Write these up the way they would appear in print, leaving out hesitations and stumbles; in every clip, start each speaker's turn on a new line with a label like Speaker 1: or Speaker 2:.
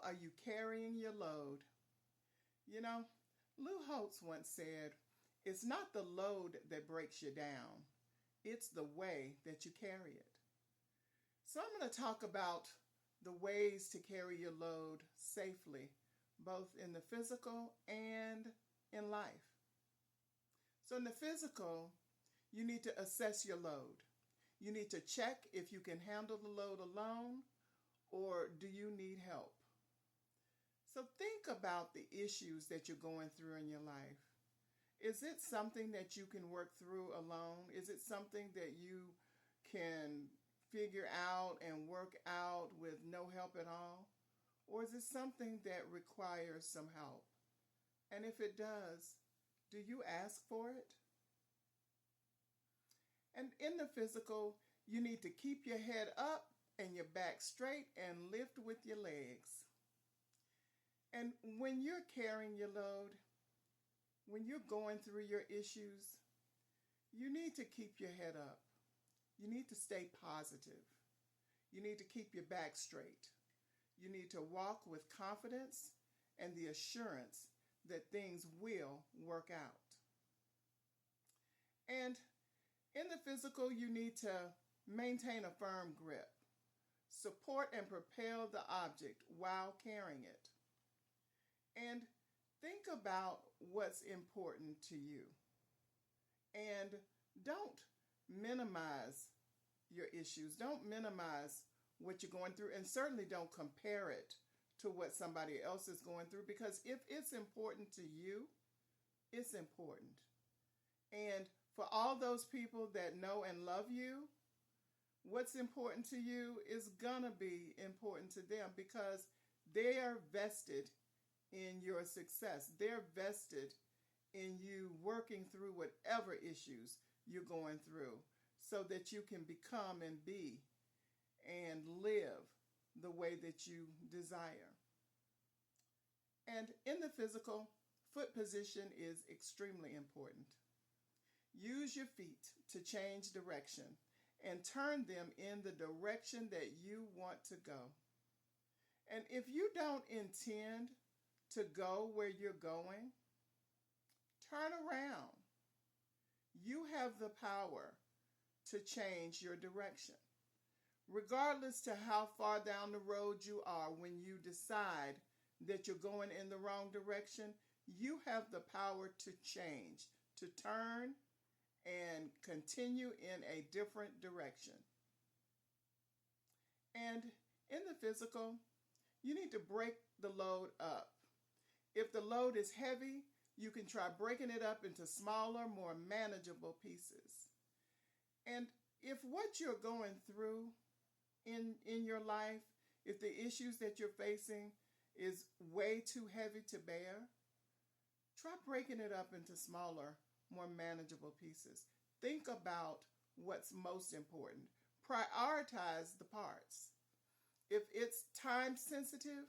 Speaker 1: are you carrying your load? You know, Lou Holtz once said, "It's not the load that breaks you down, it's the way that you carry it." So I'm going to talk about the ways to carry your load safely, both in the physical and in life. So in the physical, you need to assess your load. You need to check if you can handle the load alone or do you need help. So think about the issues that you're going through in your life. Is it something that you can work through alone? Is it something that you can figure out and work out with no help at all? Or is it something that requires some help? And if it does, do you ask for it? And in the physical, you need to keep your head up and your back straight and lift with your legs. And when you're carrying your load, when you're going through your issues, you need to keep your head up. You need to stay positive. You need to keep your back straight. You need to walk with confidence and the assurance that things will work out. And in the physical, you need to maintain a firm grip. Support and propel the object while carrying it. And think about what's important to you. And don't minimize your issues. Don't minimize what you're going through, and certainly don't compare it to what somebody else is going through, because if it's important to you, it's important. And for all those people that know and love you, what's important to you is gonna be important to them because they are vested in your success. They're vested in you working through whatever issues you're going through so that you can become and be and live the way that you desire. And in the physical, foot position is extremely important. Use your feet to change direction and turn them in the direction that you want to go. And if you don't intend to go where you're going, turn around. You have the power to change your direction. Regardless to how far down the road you are when you decide that you're going in the wrong direction, you have the power to change, to turn and continue in a different direction. And in the physical, you need to break the load up. If the load is heavy, you can try breaking it up into smaller, more manageable pieces. And if what you're going through in your life, if the issues that you're facing is way too heavy to bear, try breaking it up into smaller, more manageable pieces. Think about what's most important. Prioritize the parts. If it's time sensitive,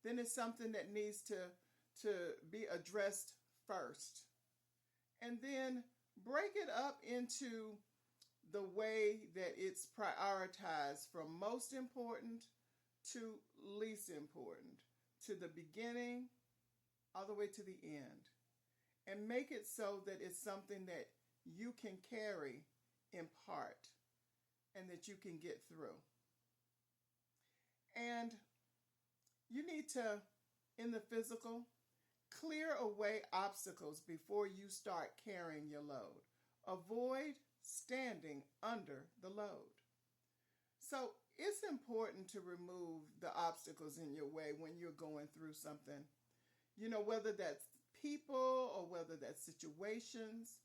Speaker 1: then it's something that needs to be addressed first. And then break it up into the way that it's prioritized from most important to least important, to the beginning all the way to the end. And make it so that it's something that you can carry in part and that you can get through. And you need to, in the physical, clear away obstacles before you start carrying your load. Avoid standing under the load. So it's important to remove the obstacles in your way when you're going through something. You know, whether that's people or whether that's situations,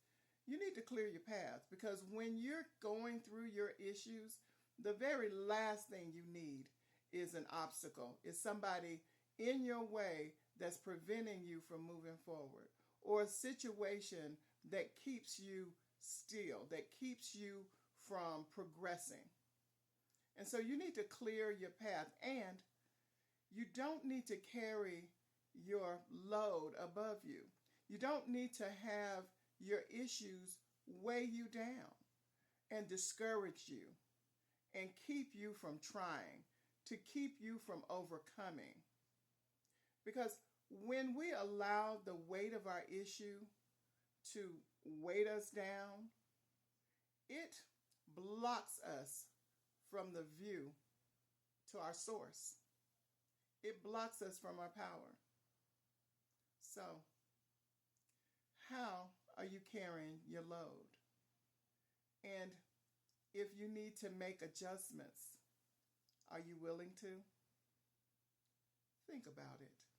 Speaker 1: you need to clear your path, because when you're going through your issues, the very last thing you need is an obstacle. It's somebody in your way that's preventing you from moving forward, or a situation that keeps you still, that keeps you from progressing. And so you need to clear your path, and you don't need to carry your load above you. You don't need to have your issues weigh you down and discourage you and keep you from trying, to keep you from overcoming. Because when we allow the weight of our issue to weight us down, it blocks us from the view to our source. It blocks us from our power. So, how are you carrying your load? And if you need to make adjustments, are you willing to? Think about it.